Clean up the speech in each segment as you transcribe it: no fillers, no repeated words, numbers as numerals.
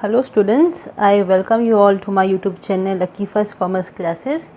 Hello students, I welcome you all to my YouTube channel Akifa's Commerce Classes.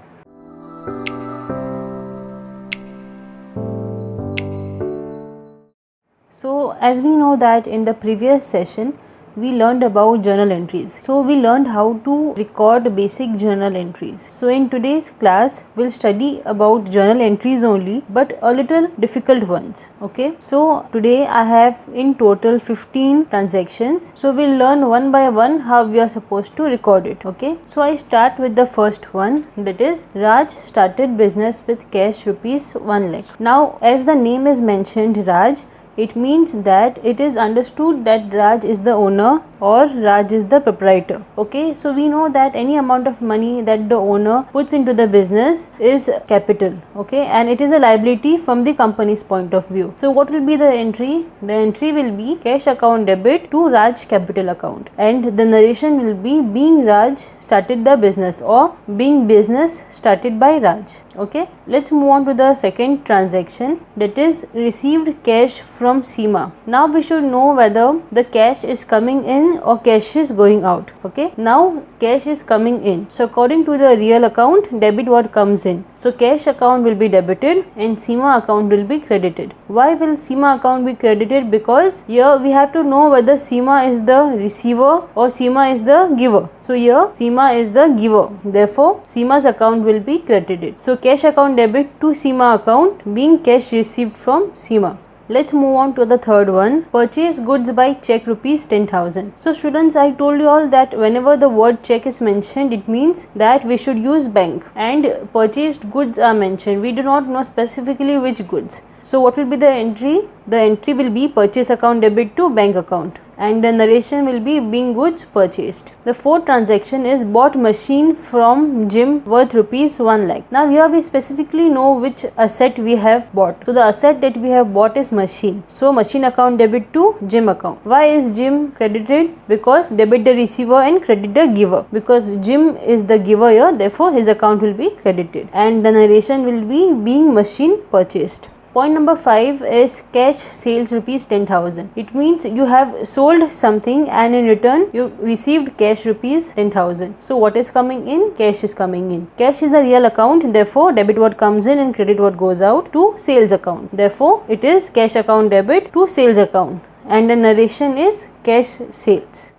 So as we know that in the previous session we learned about journal entries. So we learned how to record basic journal entries. So in today's class we'll study about journal entries only, but a little difficult ones. Okay, so today I have in total 15 transactions. So we'll learn one by one how we are supposed to record it. Okay, so I start with the first one, that is Raj started business with cash rupees 1 lakh. Now as the name is mentioned Raj, it means that it is understood that Raj is the owner or Raj is the proprietor. Okay, so we know that any amount of money that the owner puts into the business is capital. Okay, and it is a liability from the company's point of view. So what will be the entry? The entry will be cash account debit to Raj capital account, and the narration will be being Raj started the business or being business started by Raj. Okay, let's move on to the second transaction, that is received cash from Seema. Now we should know whether the cash is coming in or cash is going out. Okay, now cash is coming in. So according to the real account, debit what comes in. So cash account will be debited and Seema account will be credited. Why will Seema account be credited? Because here we have to know whether Seema is the receiver or Seema is the giver. So here Seema is the giver. Therefore Seema's account will be credited. So cash account debit to Seema account being cash received from Seema. Let's move on to the third one, purchase goods by check rupees 10,000. So students, I told you all that whenever the word check is mentioned, it means that we should use bank, and purchased goods are mentioned. We do not know specifically which goods. So what will be the entry? The entry will be purchase account debit to bank account, and the narration will be being goods purchased. The fourth transaction is bought machine from gym worth rupees 1 lakh. Now here we specifically know which asset we have bought. So the asset that we have bought is machine. So machine account debit to gym account. Why is gym credited? Because debit the receiver and credit the giver. Because gym is the giver here, therefore his account will be credited, and the narration will be being machine purchased. Point number 5 is cash sales rupees 10,000. It means you have sold something and in return you received cash rupees 10,000. So what is coming in? Cash is coming in. Cash is a real account, therefore debit what comes in and credit what goes out to sales account. Therefore it is cash account debit to sales account, and the narration is cash sales.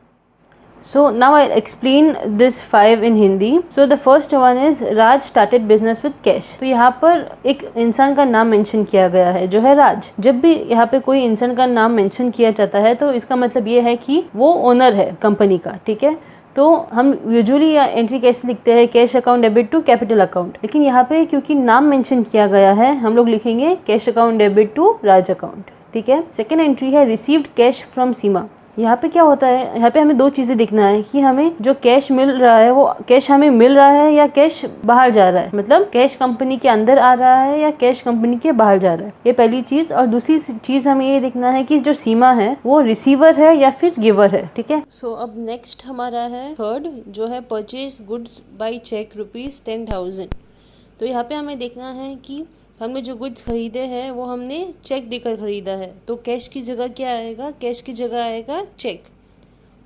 So now I'll explain this 5 in Hindi. So the first one is Raj started business with cash. तो यहाँ पर एक इंसान का नाम mention किया गया है जो है राज. जब भी यहाँ पे कोई इंसान का नाम मेंशन किया जाता है तो इसका मतलब ये है कि वो ओनर है कंपनी का. ठीक है, तो हम यूजुअली एंट्री कैसे लिखते हैं? Cash account debit to capital account. लेकिन यहाँ पे क्योंकि नाम मेंशन किया गया है हम लोग लिखेंगे cash account debit to Raj account. ठीक है. सेकेंड एंट्री है रिसीव्ड कैश फ्रॉम सीमा. यहाँ पे क्या होता है? यहाँ पे हमें दो चीज़ें दिखना है कि हमें जो कैश मिल रहा है वो कैश हमें मिल रहा है या कैश बाहर जा रहा है. मतलब कैश कंपनी के अंदर आ रहा है या कैश कंपनी के बाहर जा रहा है. ये पहली चीज़. और दूसरी चीज़ हमें ये देखना है कि जो सीमा है वो रिसीवर है या फिर गिवर है. ठीक है. सो अब नेक्स्ट हमारा है थर्ड, जो है purchase goods by cheque rupees 10,000. तो यहाँ पे हमें देखना है कि हमने जो गुड्स खरीदे हैं वो हमने चेक देकर खरीदा है. तो कैश की जगह क्या आएगा? कैश की जगह आएगा चेक.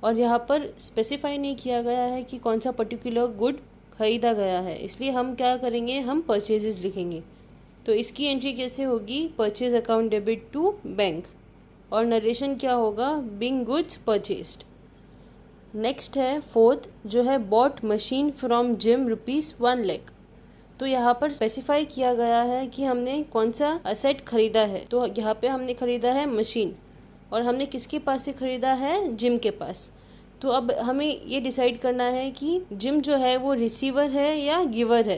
और यहाँ पर स्पेसिफाई नहीं किया गया है कि कौन सा पर्टिकुलर गुड खरीदा गया है, इसलिए हम क्या करेंगे? हम परचेजेस लिखेंगे. तो इसकी एंट्री कैसे होगी? Purchase account debit to bank, और नरेशन क्या होगा? Being goods purchased. नेक्स्ट है फोर्थ, जो है bought machine from Jim rupees 1 lakh. तो यहाँ पर स्पेसिफाई किया गया है कि हमने कौन सा असेट खरीदा है. तो यहाँ पे हमने खरीदा है मशीन, और हमने किसके पास से खरीदा है? जिम के पास. तो अब हमें ये डिसाइड करना है कि जिम जो है वो रिसीवर है या गिवर है.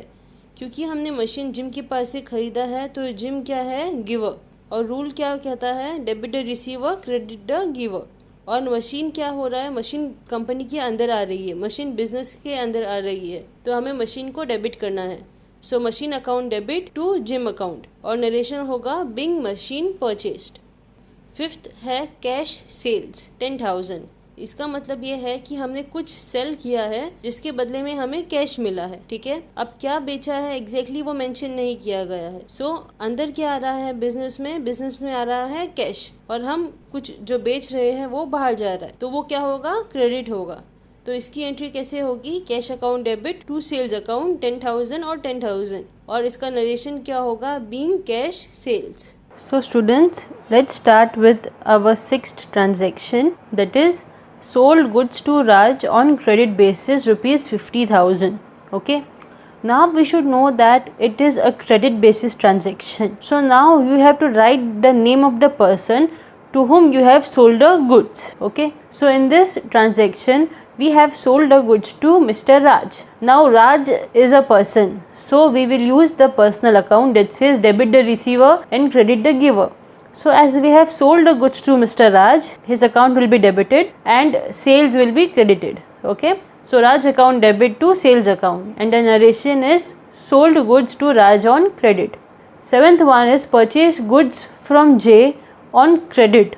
क्योंकि हमने मशीन जिम के पास से खरीदा है तो जिम क्या है? गिवर. और रूल क्या कहता है? Debit the receiver credit the giver. और मशीन क्या हो रहा है? मशीन कंपनी के अंदर आ रही है, मशीन बिजनेस के अंदर आ रही है, तो हमें मशीन को डेबिट करना है. So machine account debit to Jim account, और नरेशन होगा बिंग मशीन परचेस्ड. फिफ्थ है कैश सेल्स 10,000. इसका मतलब ये है कि हमने कुछ सेल किया है जिसके बदले में हमें कैश मिला है, ठीक है। अब क्या बेचा है एग्जैक्टली वो मेंशन नहीं किया गया है। सो अंदर क्या आ रहा है बिजनेस में आ रहा है कैश, और हम कुछ जो बेच रहे हैं वो बाहर जा रहा है, तो वो क्या होगा, क्रेडिट होगा। तो इसकी एंट्री कैसे होगी, cash account debit to sales account 10,000 और 10,000, और इसका नरेशन क्या होगा, being cash sales. So students, let's start with our sixth transaction, that is sold goods to Raj on credit basis rupees 50,000. Okay, now we should know that it is a credit basis transaction. So now you have to write the name of the person to whom you have sold the goods. Okay, so in this transaction we have sold the goods to Mr. Raj. Now Raj is a person, so we will use the personal account that says debit the receiver and credit the giver. So as we have sold the goods to Mr. Raj, his account will be debited and sales will be credited. Okay, so Raj account debit to sales account, and the narration is sold goods to Raj on credit. Seventh one is purchase goods from J on credit.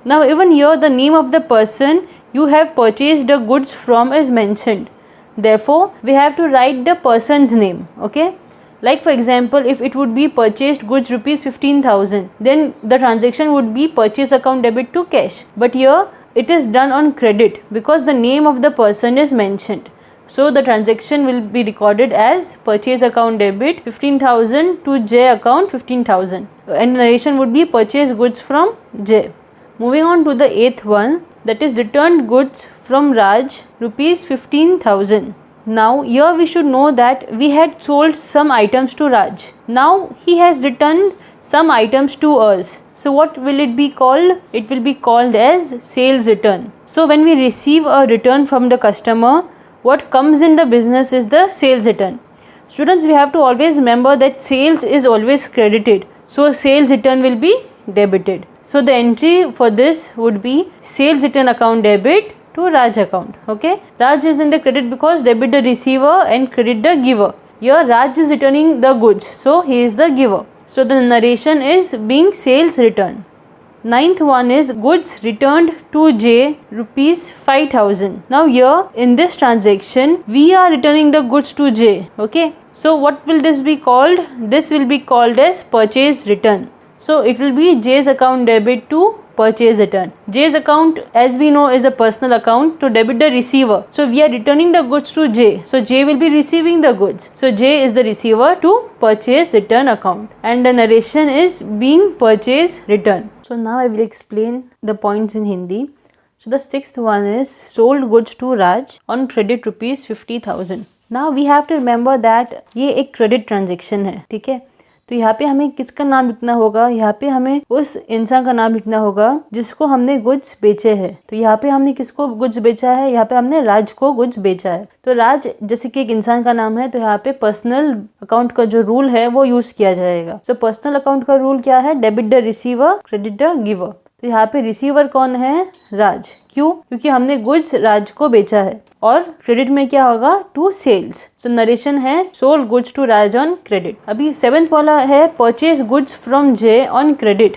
Now even here the name of the person you have purchased the goods from is mentioned, therefore we have to write the person's name. Okay, like for example, if it would be purchased goods rupees 15,000, then the transaction would be purchase account debit to cash, but here it is done on credit because the name of the person is mentioned. So the transaction will be recorded as purchase account debit 15,000 to J account 15,000, and narration would be purchase goods from J. Moving on to the eighth one, that is returned goods from Raj rupees 15,000. Now here we should know that we had sold some items to Raj. Now he has returned some items to us. So what will it be called? It will be called as sales return. So when we receive a return from the customer, what comes in the business is the sales return. Students, we have to always remember that sales is always credited, so sales return will be debited. So the entry for this would be sales return account debit to Raj account. Okay, Raj is in the credit because debit the receiver and credit the giver. Here Raj is returning the goods, so he is the giver. So the narration is being sales return. Ninth one is goods returned to J rupees 5,000. Now here in this transaction we are returning the goods to J. Okay, so what will this be called? This will be called as purchase return. So it will be J's account debit to purchase return. J's account, as we know, is a personal account to debit the receiver. So we are returning the goods to J. So J will be receiving the goods. So J is the receiver to purchase return account. And the narration is being purchase return. So now I will explain the points in Hindi. So the sixth one is sold goods to Raj on credit rupees 50,000. Now we have to remember that ये एक credit transaction है, ठीक है। तो यहाँ पे हमें किसका नाम लिखना होगा, यहाँ पे हमें उस इंसान का नाम लिखना होगा जिसको हमने गुड्स बेचे हैं। तो यहाँ पे हमने किसको गुड्स बेचा है, यहाँ पे हमने राज को गुड्स बेचा है। तो राज जैसे कि एक इंसान का नाम है, तो यहाँ पे पर्सनल अकाउंट का जो रूल है वो यूज किया जाएगा। सो पर्सनल अकाउंट का रूल क्या है, debit the receiver credit the giver. तो यहाँ पे रिसीवर कौन है, राज। क्यों? क्योंकि हमने गुड्स राज को बेचा है। और क्रेडिट में क्या होगा, टू सेल्स। सो नरेशन है sold goods to Raj on credit. अभी सेवेंथ वाला है purchase goods from J on credit.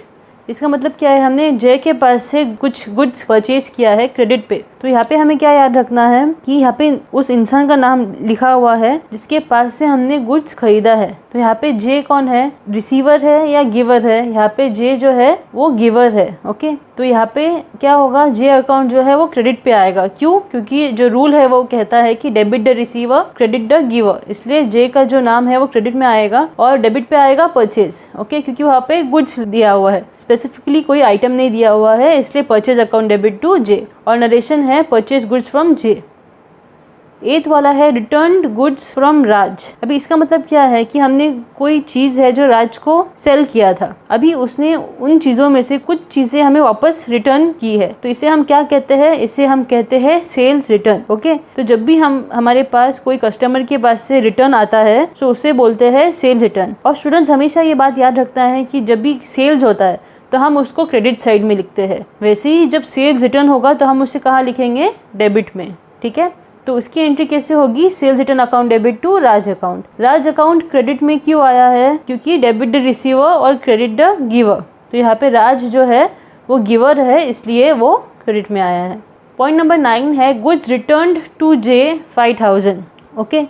इसका मतलब क्या है, हमने जे के पास से कुछ गुड्स परचेज किया है क्रेडिट पे। तो यहाँ पे हमें क्या याद रखना है कि यहाँ पे उस इंसान का नाम लिखा हुआ है जिसके पास से हमने गुड्स खरीदा है। तो यहाँ पे जे कौन है, रिसीवर है या गिवर है? यहाँ पे जे जो है वो गिवर है। ओके, तो यहाँ पे क्या होगा, जे अकाउंट जो है वो क्रेडिट पे आएगा। क्यों? क्योंकि जो रूल है वो कहता है कि debit the receiver credit the giver, इसलिए जे का जो नाम है वो क्रेडिट में आएगा और डेबिट पे आएगा परचेज। ओके, क्योंकि वहाँ पे गुड्स दिया हुआ है, स्पेसिफिकली कोई आइटम नहीं दिया हुआ है, इसलिए परचेज अकाउंट डेबिट टू जे। और नरेशन है परचेज गुड्स फ्रॉम जे। एथ वाला है रिटर्न्ड गुड्स फ्रॉम राज। अभी इसका मतलब क्या है कि हमने कोई चीज़ है जो राज को सेल किया था, अभी उसने उन चीज़ों में से कुछ चीज़ें हमें वापस रिटर्न की है, तो इसे हम क्या कहते हैं, इसे हम कहते हैं सेल्स रिटर्न। ओके, तो जब भी हमारे पास कोई कस्टमर के पास से रिटर्न आता है तो उसे बोलते हैं सेल्स रिटर्न। और स्टूडेंट्स हमेशा ये बात याद रखता है कि जब भी सेल्स होता है तो हम उसको क्रेडिट साइड में लिखते हैं, वैसे ही जब सेल्स रिटर्न होगा तो हम उसे कहाँ लिखेंगे, डेबिट में। ठीक है, तो उसकी एंट्री कैसे होगी, sales return account debit to Raj account. Raj account credit में क्यों आया है, क्योंकि डेबिट द रिसीवर और क्रेडिट द गिवर। तो यहाँ पे राज जो है वो गिवर है, इसलिए वो क्रेडिट में आया है। पॉइंट नंबर 9 है goods returned to J 5000। Okay,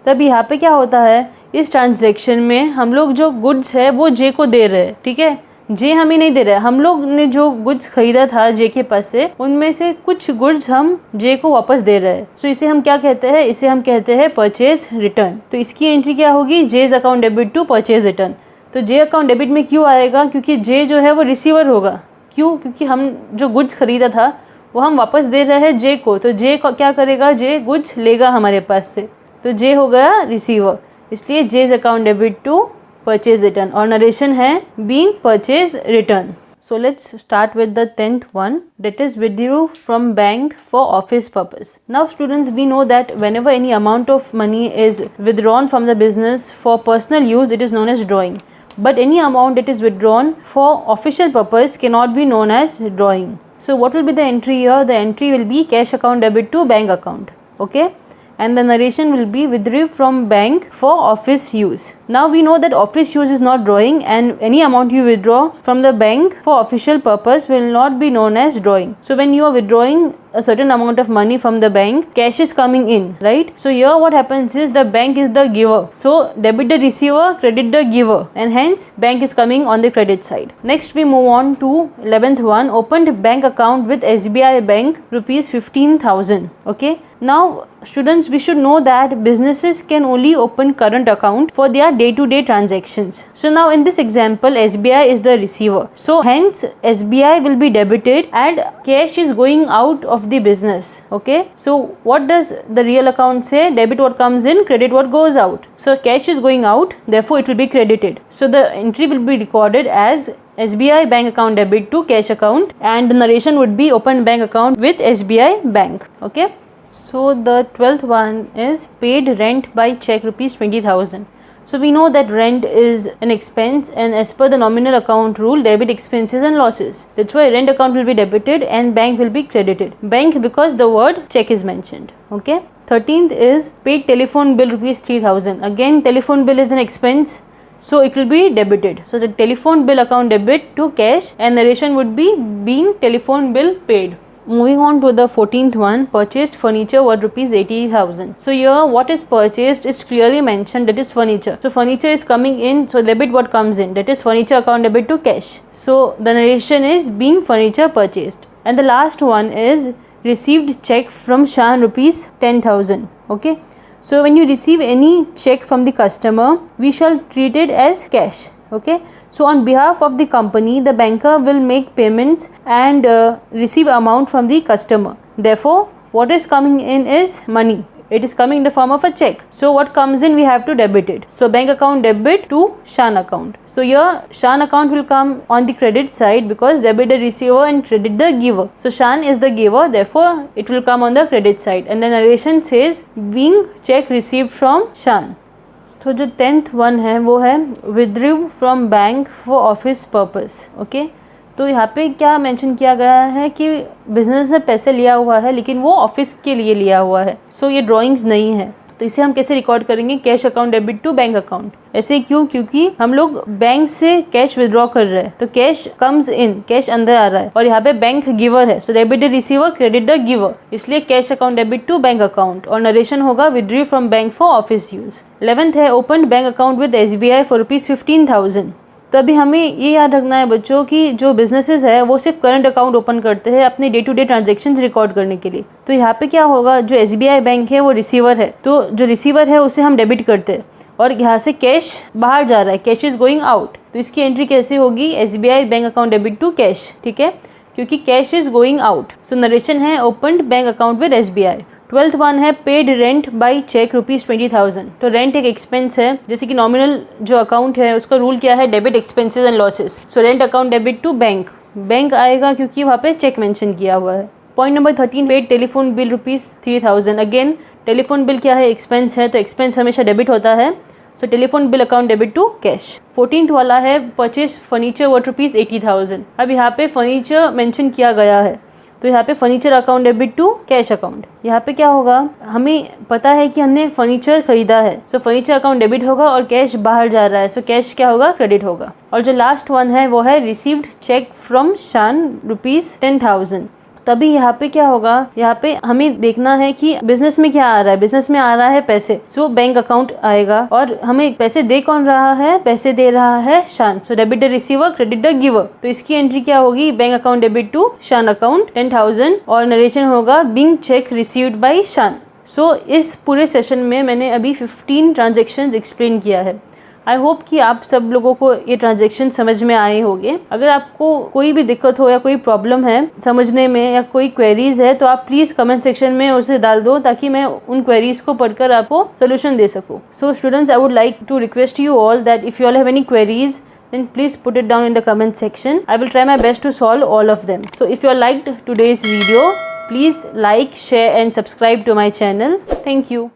तब यहाँ पे क्या होता है, इस ट्रांजैक्शन में हम लोग जो गुड्स है वो जे को दे रहे हैं, ठीक है, जे हमें नहीं दे रहा है। हम लोग ने जो गुड्स खरीदा था जे के पास से, उनमें से कुछ गुड्स हम जे को वापस दे रहे हैं। सो इसे हम क्या कहते हैं, इसे हम कहते हैं परचेज रिटर्न। तो इसकी एंट्री क्या होगी, J's account debit to purchase return. तो जे अकाउंट डेबिट में क्यों आएगा, क्योंकि जे जो है वो रिसीवर होगा। क्यों, क्योंकि हम जो गुड्स खरीदा था वो हम वापस दे रहे हैं जे को, तो जे क्या करेगा, जे गुड्स लेगा हमारे पास से, तो जे हो गया रिसीवर, इसलिए J's account debit to purchase return. और नरेशन है being purchase return. So let's start with the 10th one, that is withdrew from bank for office purpose. Now students, we know that whenever any amount of money is withdrawn from the business for personal use, it is known as drawing. But any amount that is withdrawn for official purpose cannot be known as drawing. So what will be the entry here? The entry will be cash account debit to bank account. Okay? And the narration will be withdrew from bank for office use. Now we know that office use is not drawing, and any amount you withdraw from the bank for official purpose will not be known as drawing. So when you are withdrawing a certain amount of money from the bank, cash is coming in, right? So here what happens is the bank is the giver. So debit the receiver, credit the giver, and hence bank is coming on the credit side. Next we move on to 11th one, opened bank account with SBI Bank, rupees 15,000. Okay. Now students, we should know that businesses can only open current account for their day-to-day transactions. So now in this example, SBI is the receiver. So hence SBI will be debited and cash is going out of the business. Okay. So what does the real account say? Debit what comes in, credit what goes out. So cash is going out, therefore it will be credited. So the entry will be recorded as SBI bank account debit to cash account, and the narration would be open bank account with SBI bank. Okay. So the 12th one is paid rent by check, rupees 20,000. So we know that rent is an expense, and as per the nominal account rule, debit expenses and losses. That's why rent account will be debited and bank will be credited. Bank because the word check is mentioned. Okay. 13th is paid telephone bill, rupees 3,000. Again, telephone bill is an expense, so it will be debited. So the telephone bill account debit to cash, and narration would be being telephone bill paid. Moving on to the 14th one, purchased furniture worth rupees 80,000. So here what is purchased is clearly mentioned, that is furniture. So furniture is coming in, so debit what comes in, that is furniture account debit to cash. So the narration is being furniture purchased. And the last one is received check from Shan, rupees 10,000. Okay. So when you receive any check from the customer, we shall treat it as cash. Okay. So on behalf of the company, the banker will make payments and receive amount from the customer. Therefore what is coming in is money. It is coming in the form of a check. So what comes in, we have to debit it. So bank account debit to Shan account. So here Shan account will come on the credit side because debit the receiver and credit the giver. So Shan is the giver, therefore it will come on the credit side. And the narration says being check received from Shan. तो जो 10th one है वो है withdrew from bank for office purpose. Okay, तो यहाँ पे क्या mention किया गया है कि बिजनेस ने पैसे लिया हुआ है लेकिन वो ऑफिस के लिए लिया हुआ है. सो ये ड्राइंग्स नहीं है, तो इसे हम कैसे रिकॉर्ड करेंगे, cash account debit to bank account. ऐसे क्यों, क्योंकि हम लोग बैंक से कैश विड्रॉ कर रहे हैं, तो कैश कम्स इन, कैश अंदर आ रहा है, और यहाँ पे बैंक गिवर है, so debit the receiver, credit the giver, इसलिए cash account debit to bank account. और नरेशन होगा withdraw from bank for office use. 11th है open bank account with SBI for rupees 15,000. तो अभी हमें ये याद रखना है बच्चों कि जो बिजनेसेस है वो सिर्फ करंट अकाउंट ओपन करते हैं अपने day to day transactions record करने के लिए. तो यहाँ पे क्या होगा, जो SBI बैंक है वो रिसीवर है, तो जो रिसीवर है उसे हम डेबिट करते हैं और यहाँ से कैश बाहर जा रहा है, कैश इज गोइंग आउट. तो इसकी एंट्री कैसे होगी, SBI bank account debit to cash. ठीक है, क्योंकि cash is going out. So narration है opened bank account with SBI. 12th one है paid rent by cheque rupees 20,000. तो रेंट एक एक्सपेंस है, जैसे कि नॉमिनल जो अकाउंट है उसका रूल क्या है, debit expenses and losses. So rent account debit to bank, bank आएगा क्योंकि वहाँ पे चेक मेंशन किया हुआ है. Point number 13 paid telephone bill rupees 3,000. Again telephone bill क्या है, एक्सपेंस है, तो एक्सपेंस हमेशा डेबिट होता है. So telephone bill account debit to cash. 14th वाला है परचेज फर्नीचर वर्थ रुपीज 80,000. अब यहाँ पे फर्नीचर मेंशन किया गया है, तो यहाँ पे furniture account debit to cash account. यहाँ पे क्या होगा, हमें पता है कि हमने फर्नीचर खरीदा है, सो फर्नीचर अकाउंट डेबिट होगा और कैश बाहर जा रहा है, सो कैश क्या होगा, क्रेडिट होगा. और जो लास्ट वन है वो है रिसीव्ड चेक फ्रॉम शान रुपीज 10,000. तभी यहाँ पे क्या होगा, यहाँ पे हमें देखना है कि बिजनेस में क्या आ रहा है। बिजनेस में आ रहा है पैसे, सो बैंक अकाउंट आएगा। और हमें पैसे दे कौन रहा है, पैसे दे रहा है शान। सो debit the receiver, credit the giver. तो इसकी एंट्री क्या होगी, बैंक अकाउंट डेबिट टू शान अकाउंट 10,000 और नरेशन होगा बिंग चेक रिसीव्ड बाय शान। सो इस पूरे सेशन में मैंने अभी 15 ट्रांजेक्शन्स एक्सप्लेन किया है। आई होप कि आप सब लोगों को ये ट्रांजेक्शन समझ में आए होंगे। अगर आपको कोई भी दिक्कत हो या कोई प्रॉब्लम है समझने में या कोई क्वेरीज है तो आप प्लीज़ कमेंट सेक्शन में उसे डाल दो, ताकि मैं उन क्वेरीज को पढ़कर आपको सोल्यूशन दे सकूँ। So students, I would like to request you all that if you all have any queries, then please put it down in the comment section. I will try my best to solve all of them. So if you all liked today's video, please like, share and subscribe to my channel. Thank you.